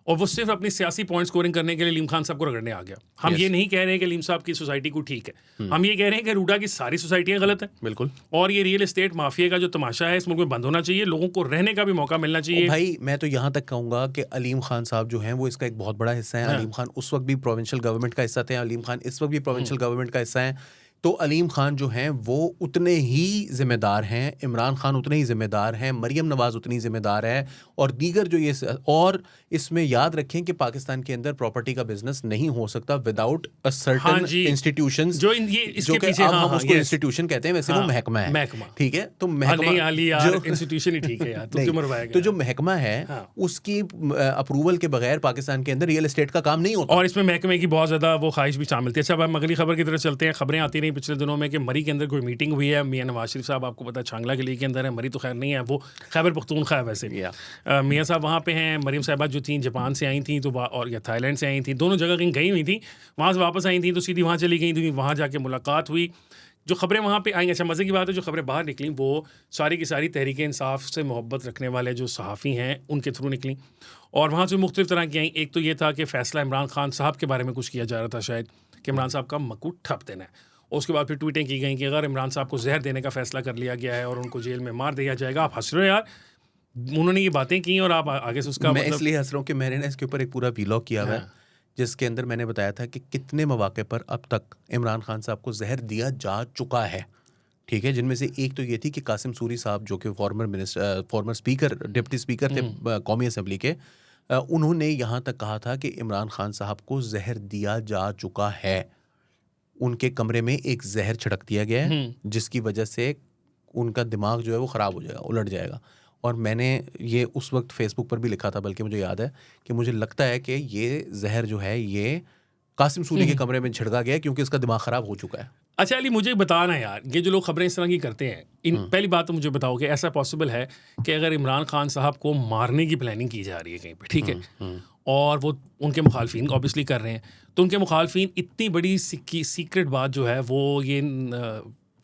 और वो सिर्फ अपनी सियासी पॉइंट स्कोरिंग करने के लिए अलीम खान साहब को रगड़ने आ गया। हम ये नहीं कह रहे हैं कि अलीम साहब की सोसाइटी को ठीक है, हम ये कह रहे हैं कि रूडा की सारी सोसाइटियां गलत हैं। बिल्कुल। और ये रियल एस्टेट माफिया का जो तमाशा है इस मुल्क में बंद होना चाहिए, लोगों को रहने का भी मौका मिलना चाहिए। भाई मैं तो यहाँ तक कहूँगा कि अलीम खान साहब जो हैं वो इसका एक बहुत बड़ा हिस्सा है। अलीम खान उस वक्त भी प्रोविंशियल गवर्नमेंट का हिस्सा थे, अलीम खान इस वक्त भी प्रोविंशियल गवर्नमेंट का हिस्सा है। तो अलीम खान जो हैं वो उतने ही जिम्मेदार हैं, इमरान खान उतने ही जिम्मेदार हैं, मरियम नवाज उतनी जिम्मेदार है और दीगर जो ये। और इसमें याद रखें कि पाकिस्तान के अंदर प्रॉपर्टी का बिजनेस नहीं हो सकता विदाउट अ सर्टेन इंस्टीट्यूशंस जो कि अब हम उसको इंस्टीट्यूशन कहते हैं, वैसे वो महकमा है, ठीक है। तो इंस्टीट्यूशन ही ठीक है यार, तो जो महकमा है उसकी अप्रूवल के बगैर पाकिस्तान के अंदर रियल एस्टेट का काम नहीं होता और इसमें महकमे की बहुत ज्यादा वो ख्वाहिश भी शामिल थी। अच्छा, अब हम अगली खबर की तरफ चलते हैं। खबरें आती रही पिछले दिनों में कि मरी के अंदर कोई मीटिंग हुई है। मियां नवाज शरीफ साहब, आपको पता है छांगला के लिए के अंदर है, मरी तो खैर नहीं है, वो खैबर पख्तूनख्वा है वैसे। मियां साहब वहाँ पे हैं, मरीम साहबा जो थी जापान से आई थी तो और या थाईलैंड से आई थी, दोनों जगह कहीं गई हुई थी, वहाँ से वापस आई थी तो सीधी वहाँ चली गई थी, वहाँ जाके मुलाकात हुई। जो खबरें वहाँ पे आई, अच्छा मज़े की बात है, जो खबरें बाहर निकली वो सारी की सारी तहरीक इंसाफ से मोहब्बत रखने वाले जो सहाफ़ी हैं उनके थ्रू निकली और वहाँ से मुख्तलिफ तरह की आई। एक तो ये था कि फ़ैसला इमरान खान साहब के बारे में कुछ किया जा रहा था शायद कि इमरान साहब का मकू ठप देना है। और उसके बाद फिर ट्वीटें की गई कि अगर इमरान साहब को जहर देने का फ़ैसला कर लिया गया है और उनको जेल में मार दिया जाएगा। आप हंस रहे हो यार, उन्होंने ये बातें की और आप आगे से उसका मैं इसलिए हंस रहा हूँ कि मैंने ना इसके ऊपर एक पूरा वीलॉग किया हुआ है जिसके अंदर मैंने बताया था कि कितने मौके पर अब तक इमरान खान साहब को जहर दिया जा चुका है, ठीक है। जिनमें से एक तो ये थी कि कासिम सूरी साहब जो कि फॉर्मर स्पीकर, डिप्टी स्पीकर थे कौमी असेंबली के, उन्होंने यहाँ तक कहा था कि इमरान खान साहब को जहर दिया जा चुका है। उनके कमरे में एक जहर छिड़क दिया गया है जिसकी वजह से उनका दिमाग जो है वो ख़राब हो जाएगा, उलट जाएगा। और मैंने ये उस वक्त फेसबुक पर भी लिखा था, बल्कि मुझे याद है कि मुझे लगता है कि ये जहर जो है ये कासिम सूरी के कमरे में छिड़का गया क्योंकि इसका दिमाग ख़राब हो चुका है। अच्छा अली, मुझे बताना यार, ये जो लोग खबरें इस तरह की करते हैं, पहली बात तो मुझे बताओ कि ऐसा पॉसिबल है कि अगर इमरान खान साहब को मारने की प्लानिंग की जा रही है कहीं पे, ठीक है, और वो उनके मुखालफिन ऑब्वियसली कर रहे हैं, तो उनके मुखालफिन इतनी बड़ी सीक्रेट बात जो है वो ये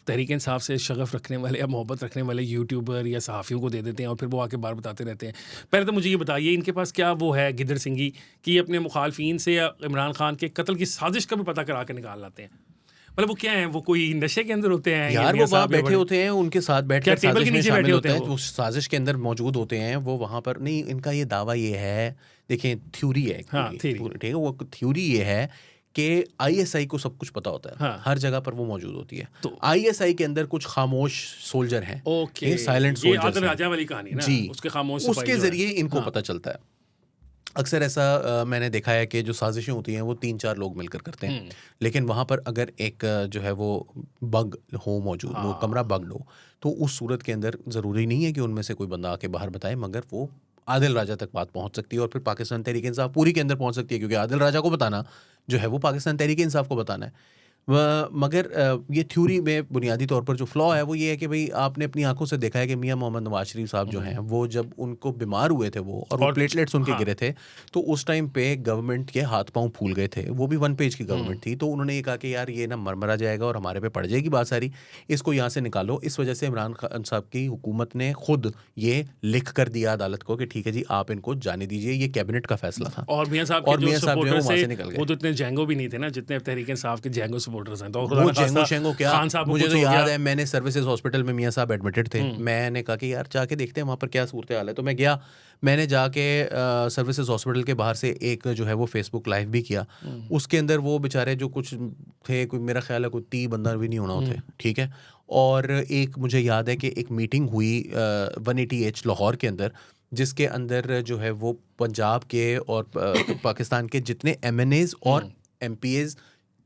तहरीक इंसाफ से शगफ रखने वाले या मोहब्बत रखने वाले यूट्यूबर या सहाफ़ियों को दे देते हैं और फिर वो आके बार बताते रहते हैं। पहले तो मुझे ये बताइए, इनके पास क्या वो है गिदर सिंगी कि ये अपने मुखालफिन से या इमरान खान के कत्ल की साजिश का भी पता करा के निकाल लाते हैं? मतलब वो क्या है, वो कोई नशे के अंदर होते हैं यार, वो वहाँ बैठे होते हैं, उनके साथ बैठ कर टेबल के नीचे बैठे होते हैं, वो साजिश के अंदर मौजूद होते हैं, वो वहाँ पर नहीं। इनका ये दावा ये है, देखें थ्योरी है, ठीक है, वो थ्योरी ये है कि ISI को सब कुछ पता होता है, हर जगह पर वो मौजूद होती है। तो ISI के अंदर कुछ खामोश सोल्जर हैं, साइलेंट सोल्जर, राजा वाली कहानी ना, जी, उसके खामोश उसके जरिए इनको पता चलता है। अक्सर ऐसा मैंने देखा है कि जो साजिशें होती हैं वो 3-4 लोग मिलकर करते हैं, लेकिन वहाँ पर अगर एक जो है वो बग हो मौजूद, वो कमरा बग्ड हो, तो उस सूरत के अंदर ज़रूरी नहीं है कि उनमें से कोई बंदा आके बाहर बताए, मगर वो आदिल राजा तक बात पहुँच सकती है और फिर पाकिस्तान तहरीक इंसाफ पूरी के अंदर पहुँच सकती है, क्योंकि आदिल राजा को बताना जो है वो पाकिस्तान तहरीक इंसाफ को बताना है। मगर ये थ्योरी में बुनियादी तौर पर जो फ्लॉ है वो ये है कि भाई आपने अपनी आंखों से देखा है कि मियां मोहम्मद नवाज शरीफ साहब जो हैं वो जब उनको बीमार हुए थे वो और प्लेटलेट्स उनके गिरे थे, तो उस टाइम पे गवर्नमेंट के हाथ पांव फूल गए थे, वो भी 1 पेज की गवर्नमेंट थी, तो उन्होंने ये कहा कि यार ये ना मरमरा जाएगा और हमारे पे पड़ जाएगी बात सारी, इसको यहाँ से निकालो। इस वजह से इमरान खान साहब की हुकूमत ने खुद ये लिख कर दिया अदालत को कि ठीक है जी आप इनको जाने दीजिए, ये कैबिनेट का फैसला था। और मियां साहब और के मियां जो साहब जो है वो सपोर्टर्स वहाँ से थे निकल वो गए। तो इतने जैंगो भी नहीं थे ना जितने तहरीक इंसाफ के जैंगो सपोर्टर्स हैं। तो वो जेंगो शेंगो क्या, खान साहब को मुझे कुछ तो हो याद गया। है मैंने सर्विसेज हॉस्पिटल में मियां साहब एडमिटेड थे, मैंने कहा कि यार जाके देखते हैं वहाँ पर क्या सूरत हाल है, तो मैं गया, मैंने जाके सर्विसेज हॉस्पिटल के बाहर से एक जो है वो फेसबुक लाइव भी किया। उसके अंदर वो बेचारे जो कुछ थे, कोई मेरा ख्याल है कोई 30 बंदा भी नहीं होना होते, ठीक है। और एक मुझे याद है कि एक मीटिंग हुई 180H लाहौर के अंदर, जिसके अंदर जो है वो पंजाब के और पाकिस्तान के जितने MNAs और MPAs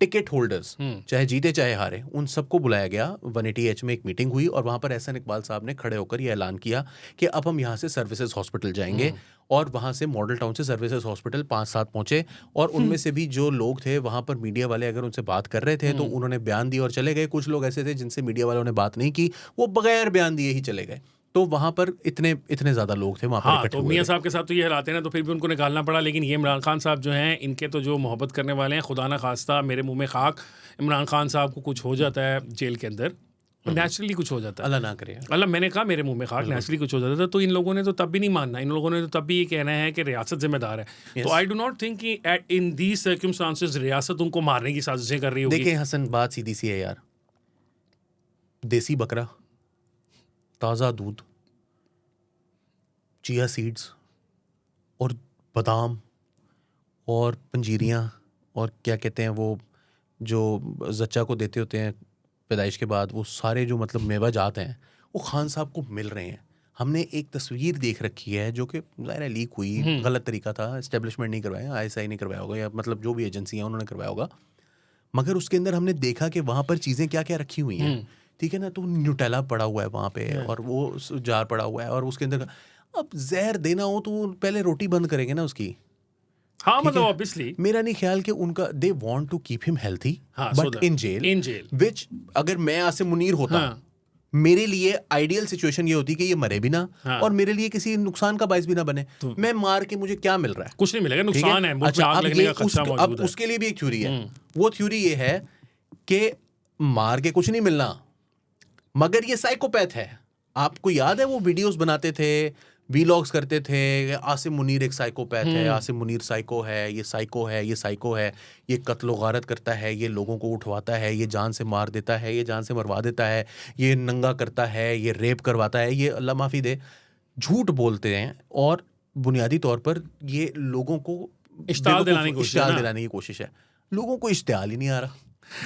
टिकट होल्डर्स चाहे जीते चाहे हारे, उन सबको बुलाया गया। 180H में एक मीटिंग हुई और वहाँ पर एहसन इकबाल साहब ने खड़े होकर यह ऐलान किया कि अब हम यहाँ से सर्विसेज हॉस्पिटल जाएंगे, और वहाँ से मॉडल टाउन से सर्विसेज हॉस्पिटल 5-7 पहुँचे, और उनमें से भी जो लोग थे वहाँ पर मीडिया वाले अगर उनसे बात कर रहे थे तो उन्होंने बयान दिया और चले गए। कुछ लोग ऐसे थे जिनसे मीडिया वालों ने बात नहीं की, वो बगैर बयान दिए ही चले गए। तो वहाँ पर इतने ज़्यादा लोग थे वहाँ पर हाँ, इकट्ठे तो हुए मियां थे। साहब के साथ तो ये हालात है ना, तो फिर भी उनको निकालना पड़ा। लेकिन ये इमरान खान साहब जो हैं, इनके तो जो मोहब्बत करने वाले हैं, खुदा ना खास्ता मेरे मुंह में खाक, इमरान खान साहब को कुछ हो जाता है जेल के अंदर, नेचुरली कुछ हो जाता है, अल्लाह ना करे। अल्लाह, मैंने कहा मेरे मुंह में खाक, नेचुरली कुछ हो जाता था, तो इन लोगों ने तो तब भी नहीं मानना, इन लोगों ने तो तब भी ये कहना है कि रियासत जिम्मेदार है। तो आई डू नॉट थिंक कि इन दीज सर्कमस्टांसेस रियासत उनको मारने की साजिशें कर रही होगी। देखिए हसन, बात सीधी सी है यार, देसी बकरा, ताज़ा दूध, चिया सीड्स और बादाम और पंजीरियाँ और क्या कहते हैं वो जो जच्चा को देते होते हैं पैदाइश के बाद, वो सारे जो मतलब मेवा जात हैं वो खान साहब को मिल रहे हैं। हमने एक तस्वीर देख रखी है जो कि ज़ाहिर है लीक हुई, गलत तरीका था, एस्टेब्लिशमेंट नहीं करवाया, ISI नहीं करवाया होगा, या मतलब जो भी एजेंसी है उन्होंने करवाया होगा, मगर उसके अंदर हमने देखा कि वहाँ पर चीज़ें क्या क्या रखी हुई हैं, ठीक है ना। तो न्यूटेला पड़ा हुआ है वहाँ पे और वो जार पड़ा हुआ है, और उसके अंदर अब जहर देना हो तो पहले रोटी बंद करेंगे ना उसकी। हाँ, ठीक मतलब है? ऑब्वियसली मेरा नहीं ख्याल कि उनका they want to keep him healthy, हाँ, so but that- in in jail jail. Which अगर मैं आसिम मुनीर होता, हाँ। मेरे लिए आइडियल सिचुएशन ये होती कि ये मरे भी ना, हाँ। और मेरे लिए किसी नुकसान का बायस भी ना बने। मैं मार के मुझे क्या मिल रहा है? कुछ नहीं मिलेगा, ठीक नुकसान है, मुझ अच्छा, में आग अब लगने ये का खतरा अब मौजूद है। उसके लिए भी एक थ्योरी है। वो थ्योरी ये है कि मार के कुछ नहीं मिलना, मगर ये साइकोपैथ है। आपको याद है वो वीडियोस बनाते थे, वीलॉग्स करते थे, आसिम मुनीर एक साइकोपैथ है, आसिम मुनीर साइको है, ये साइको है, ये साइको है, ये कत्ल गारत करता है, ये लोगों को उठवाता है, ये जान से मार देता है, ये जान से मरवा देता है, ये नंगा करता है, ये रेप करवाता है, ये अल्लाह माफ़ी दे झूठ बोलते हैं, और बुनियादी तौर पर ये लोगों को इश्तियाल दिलाने की कोशिश है इश्तियाल ना। दिलाने की कोशिश है। लोगों को इश्तियाल ही नहीं आ रहा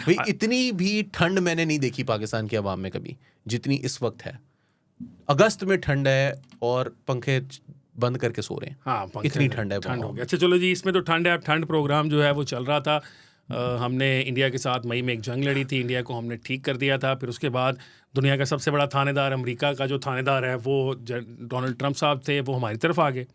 भाई। इतनी भी ठंड मैंने नहीं देखी पाकिस्तान के अवाम में कभी जितनी इस वक्त है। अगस्त में ठंड है और पंखे बंद करके सो रहे हैं। हाँ, पंखे इतनी में ठंड है ठंड हो वहाँ। गया। अच्छा चलो जी, इसमें तो ठंड है। अब ठंड प्रोग्राम जो है वो चल रहा था। हमने इंडिया के साथ मई में एक जंग लड़ी थी, इंडिया को हमने ठीक कर दिया था। फिर उसके बाद दुनिया का सबसे बड़ा थानेदार, अमेरिका का जो थानेदार है वो डोनाल्ड ट्रंप साहब थे, वो हमारी तरफ आ गए।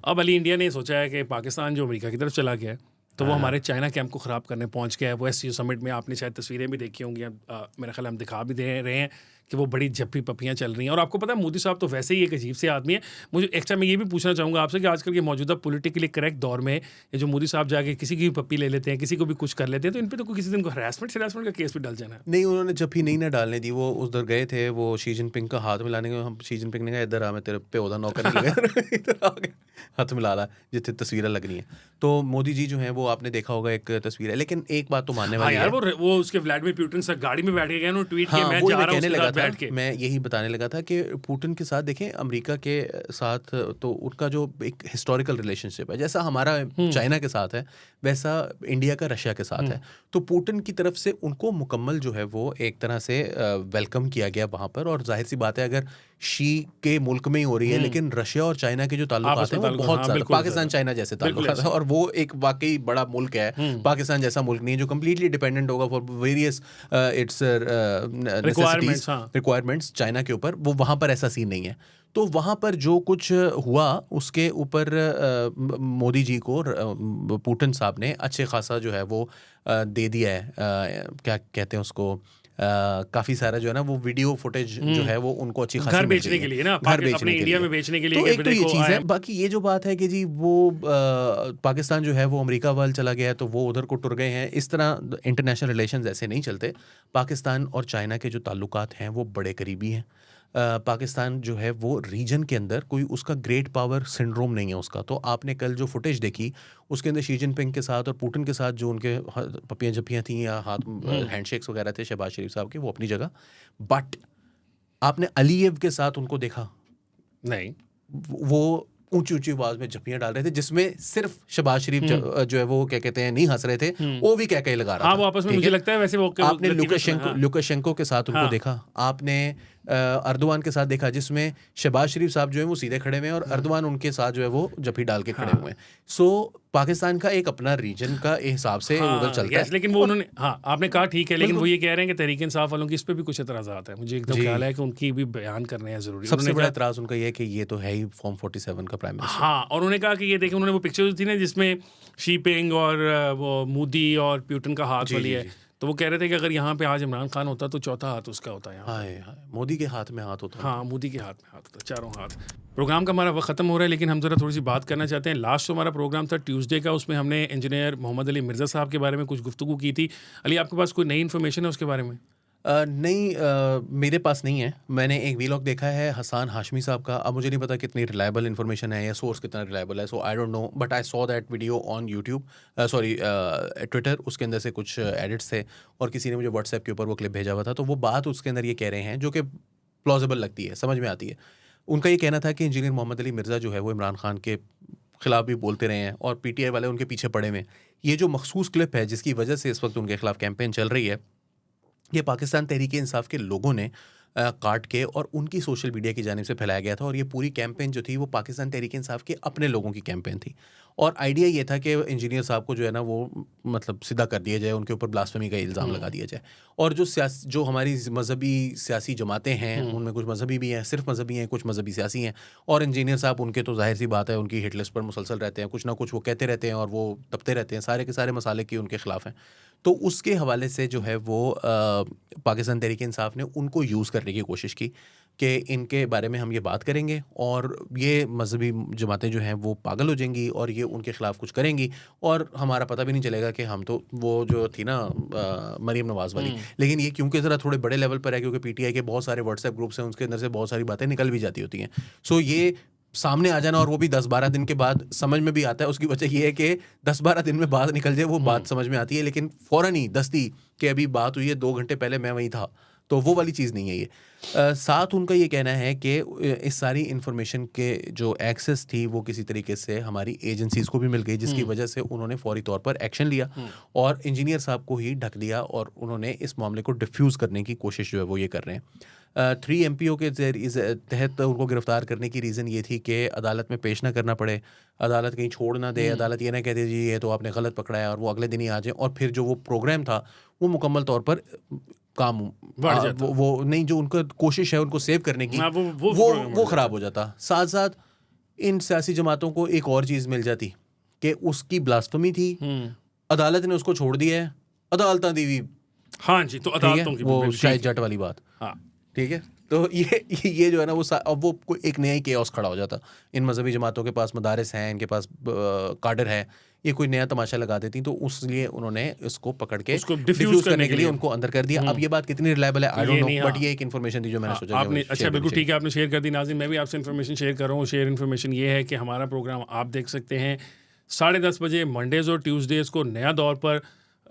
अब अली इंडिया ने सोचा है कि पाकिस्तान जो अमेरिका की तरफ चला गया है, तो वो हमारे चाइना कैंप को ख़राब करने पहुंच गया है। वो SCO समिट में आपने शायद तस्वीरें भी देखी होंगी, मेरा ख्याल हम दिखा भी दे रहे हैं कि वो बड़ी जप्पी पप्पियाँ चल रही हैं। और आपको पता है मोदी साहब तो वैसे ही एक अजीब से आदमी है। मुझे एक्स्ट्रा मैं ये भी पूछना चाहूँगा आपसे कि आजकल के मौजूदा पॉलिटिकली करेक्ट दौर में ये जो मोदी साहब जाके किसी की भी पप्पी ले लेते हैं, किसी को भी कुछ कर लेते हैं, तो इन पर तो कोई किसी दिन को हरासमेंट का केस भी डल जाना है। नहीं, उन्होंने जब ही नहीं ना डालने दी, वो उधर गए थे, वो शी जिनपिंग का हाथ मिलाने के, हम शी जिनपिंग ने कहा इधर आ, मैं तेरे पे ओदा नौकर नहीं लगा इधर आ गए, हाथ मिला ला जितनी तस्वीरें लगनी है। तो मोदी जी जो हैं वो आपने देखा होगा एक तस्वीर है, लेकिन एक बात तो मानने हाँ वाली यार, है। वो उसके व्लादिमीर पुतिन से गाड़ी में बैठ के गए, उन्होंने ट्वीट किया, हाँ, मैं वही जा मैं रहा हूँ कहने उसके लगा साथ बैठ के। मैं यही बताने लगा था कि पुतिन के साथ देखें, अमेरिका के साथ तो उनका जो एक हिस्टोरिकल रिलेशनशिप है, जैसा हमारा चाइना के साथ है वैसा इंडिया का रशिया के साथ है। तो पुतिन की तरफ से उनको मुकम्मल जो है वो एक तरह से वेलकम किया गया वहाँ पर। और जाहिर सी बात है अगर शी के मुल्क में ही हो रही है, लेकिन रशिया और चाइना के जो ताल्लुकात हैं वो बहुत ज़्यादा पाकिस्तान चाइना जैसे ताल्लुकात है, और वो एक वाकई बड़ा मुल्क है। पाकिस्तान जैसा मुल्क नहीं है जो कम्प्लीटली डिपेंडेंट होगा for various it's requirements China के ऊपर, वो वहाँ पर ऐसा सीन नहीं है। तो वहाँ पर जो कुछ हुआ उसके ऊपर मोदी जी को पुतिन साहब ने अच्छे खासा जो है वो दे दिया है, क्या कहते हैं उसको, काफ़ी सारा जो है ना वो वीडियो फुटेज जो है वो उनको अच्छी खासी घर बेचने के लिए ना, घर बेचने अपने के इंडिया लिए। में बेचने के लिए तो कि एक तो ये देखो, चीज़ है। बाकी ये जो बात है कि जी वो पाकिस्तान जो है वो अमेरिका वाल चला गया है तो वो उधर को टुर गए हैं, इस तरह इंटरनेशनल रिलेशंस ऐसे नहीं चलते। पाकिस्तान और चाइना के जो ताल्लुकात हैं वो बड़े करीबी हैं। पाकिस्तान जो है वो रीजन के अंदर कोई उसका ग्रेट पावर सिंड्रोम नहीं है उसका। तो आपने कल जो फुटेज देखी उसके अंदर शी जिनपिंग के साथ और पुतिन के साथ जो उनके पपियाँ जपियाँ थी या हाथ हैंडशेक्स वगैरह थे शहबाज शरीफ साहब के, वो अपनी जगह। बट आपने अलीयव के साथ उनको देखा नहीं, वो ऊंची ऊंची आवाज में झप्पियां डाल रहे थे जिसमें सिर्फ शहबाज शरीफ जो है वो क्या कहते हैं नहीं हंस रहे थे, वो भी क्या लगा रहा हाँ, था। वो आपस में मुझे लगता है वैसे वो आपने लुकाशेंको के साथ उनको देखा, आपने अर्दवान के साथ देखा जिसमें शहबाज शरीफ साहब जो है वो सीधे खड़े हुए हैं और अर्दवान उनके साथ जो है वो जफ्फी डाल के खड़े हुए हैं। सो पाकिस्तान का एक अपना रीजन का हिसाब से उधर चलता है। लेकिन वो उन्होंने, हाँ आपने कहा ठीक है, लेकिन वो ये कह रहे हैं कि तहरीक इंसाफ वालों की इस पे भी कुछ एतराज़ात है। मुझे एकदम ख्याल है कि उनकी भी बयान करने हैं ज़रूरी। सबसे बड़ा एतराज उनका ये है कि ये तो है ही फॉर्म 47 का प्राइम मिनिस्टर। हाँ, और उन्होंने कहा कि ये देखें, उन्होंने वो पिक्चर थी ना जिसमें शीपिंग और वो मोदी और पुतिन का हाथ वाली है, तो वो कह रहे थे कि अगर यहाँ पे आज इमरान खान होता तो चौथा हाथ उसका होता है यहाँ। हाय मोदी के हाथ में हाथ होता है। हाँ, मोदी के हाथ में हाथ होता है, चारों हाथ। प्रोग्राम का हमारा वक्त ख़त्म हो रहा है, लेकिन हम ज़रा थोड़ी सी बात करना चाहते हैं। लास्ट जो हमारा प्रोग्राम था ट्यूसडे का, उसमें हमने इंजीनियर मोहम्मद अली मिर्ज़ा साहब के बारे में कुछ गुफ्तगू की थी। अली, आपके पास कोई नई इन्फॉर्मेशन है उसके बारे में? नहीं, मेरे पास नहीं है। मैंने एक वीलॉग देखा है हसान हाशमी साहब का। अब मुझे नहीं पता कितनी रिलायबल इन्फॉर्मेशन है या सोर्स कितना रिलायबल है, so I don't know, but I saw that video on YouTube, sorry Twitter. उसके अंदर से कुछ एडिट्स थे और किसी ने मुझे व्हाट्सएप के ऊपर वो क्लिप भेजा हुआ था। तो वो बात उसके अंदर ये कह रहे हैं जो कि प्लॉजिबल लगती है, समझ में आती है। उनका ये कहना था कि इंजीनियर मोहम्मद अली मिर्ज़ा जो है वो इमरान खान के खिलाफ भी बोलते रहे हैं और पीटीआई वाले उनके पीछे पड़े हुए। ये जो मखसूस क्लिप है जिसकी वजह से इस वक्त उनके खिलाफ कैंपेन चल रही है, ये पाकिस्तान तहरीक इंसाफ के लोगों ने काट के और उनकी सोशल मीडिया की जानिब से फैलाया गया था। और ये पूरी कैंपेन जो थी वो पाकिस्तान तहरीक इंसाफ के अपने लोगों की कैंपेन थी। और आइडिया ये था कि इंजीनियर साहब को जो है ना वो मतलब सीधा कर दिया जाए, उनके ऊपर ब्लास्फेमी का इल्ज़ाम लगा दिया जाए। और जो हमारी मजहबी सियासी जमातें हैं उनमें कुछ मजहबी भी हैं, सिर्फ मजहबी हैं, कुछ मजहबी सियासी हैं। और इंजीनियर साहब उनके तो जाहिर सी बात है उनकी हिट लिस्ट पर मुसलसल रहते हैं, कुछ ना कुछ वो कहते रहते हैं और वो तपते रहते हैं, सारे के सारे मसाले की उनके खिलाफ हैं। तो उसके हवाले से जो है वो पाकिस्तान तहरीक इंसाफ ने उनको यूज़ करने की कोशिश की कि इनके बारे में हम ये बात करेंगे और ये मजहबी जमातें जो हैं वो पागल हो जाएंगी और ये उनके ख़िलाफ़ कुछ करेंगी और हमारा पता भी नहीं चलेगा कि हम तो वो जो थी ना मरीम नवाज़ वाली। लेकिन ये क्योंकि ज़रा थोड़े बड़े लेवल पर है, क्योंकि पीटीआई के बहुत सारे व्हाट्सएप ग्रुप्स हैं, उसके अंदर से बहुत सारी बातें निकल भी जाती होती हैं। सो ये सामने आ जाना और वो भी 10-12 दिन के बाद समझ में भी आता है। उसकी वजह ये है कि 10-12 दिन में बात निकल जाए वो बात समझ में आती है, लेकिन फ़ौरन ही दस्ती कि अभी बात हुई है 2 घंटे पहले मैं वहीं था, तो वो वाली चीज़ नहीं है ये। साथ उनका ये कहना है कि इस सारी इन्फॉर्मेशन के जो एक्सेस थी वो किसी तरीके से हमारी एजेंसीज़ को भी मिल गई, जिसकी वजह से उन्होंने फौरी तौर पर एक्शन लिया और इंजीनियर साहब को ही ढक दिया और उन्होंने इस मामले को डिफ्यूज़ करने की कोशिश जो है वो ये कर रहे हैं। 3 MPO के तहत उनको गिरफ्तार करने की रीज़न ये थी कि अदालत में पेश ना करना पड़े, अदालत कहीं छोड़ ना दे, अदालत ये ना कहते जी ये तो आपने गलत पकड़ा है और वो अगले दिन ही आ जाए और फिर जो वो प्रोग्राम था वो मुकम्मल तौर पर काम वो नहीं, जो उनका कोशिश है उनको सेव करने की वो ख़राब हो जाता। साथ साथ इन सियासी जमातों को एक और चीज़ मिल जाती कि उसकी ब्लास्फेमी थी, अदालत ने उसको छोड़ दिया है, अदालतां दी भी। हाँ जी, तो अदालतों की वो शायद जट वाली बात। हाँ ठीक है, तो ये जो है ना वो अब वो कोई एक नया ही केओस खड़ा हो जाता। इन मजहबी जमातों के पास मदारिस हैं, इनके पास काडर है, ये कोई नया तमाशा लगा देती, तो उसलिए उन्होंने इसको पकड़ के डिफ्यूज करने के लिए उनको अंदर कर दिया। अब ये बात कितनी रिलायबल है आई डोंट नो, बट ये एक इन्फॉर्मेशन थी जो मैंने सोचा आपने, अच्छा बिल्कुल ठीक है, आपने शेयर कर दी। नाज़रीन, मैं भी आपसे इन्फॉर्मेशन शेयर कर रहा हूँ। शेयर इन्फॉर्मेशन ये है कि हमारा प्रोग्राम आप देख सकते हैं 10:30 बजे मंडेज़ और ट्यूसडेज़ को नया दौर पर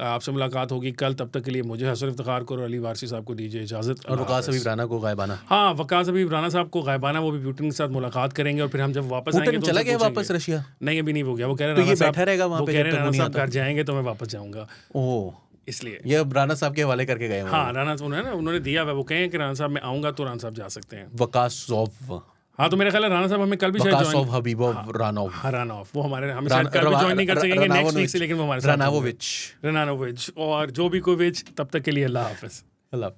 आपसे मुलाकात होगी कल, तब तक के लिए मुझे हसन इफ्तिखार को और अली वारसी साहब को दीजिए इजाज़त। और वकास हबीब राना को गायबाना। हाँ, वकास हबीब राना साहब को गायबाना, वो भी पुतिन के साथ मुलाकात करेंगे और फिर हम जब वापस आएंगे तो चला उनसे गया पूछेंगे। वापस रशिया? नहीं, अभी नहीं हो गया। वो कह रहे तो राना ये साहब, बैठा रहेगा वहाँ वो पे कह जब रहे तक वो राना नहीं साहब आता? घर जाएंगे तो मैं वापस जाऊँगा, ओह, इसलिए। ये अब राणा साहब के हवाले करके गए हैं। हाँ, राना उन्होंने दिया हुआ, वो कहें कि राना साहब मैं आऊँगा तो राना साहब जा सकते हैं। वकासोव, हाँ, तो मेरा ख्याल है राना साहब हमें कल भी शायद वकासोव हबीबोव रानोव, रानोव, वो हमारे हमें शायद कल भी ज्वाइन नहीं कर सकेंगे नेक्स्ट वीक से, लेकिन वो हमारे साथ रानावोविच। रनानोविच और जो भी कोविच, तब तक के लिए अल्लाह हाफ़िज़। अल्लाह।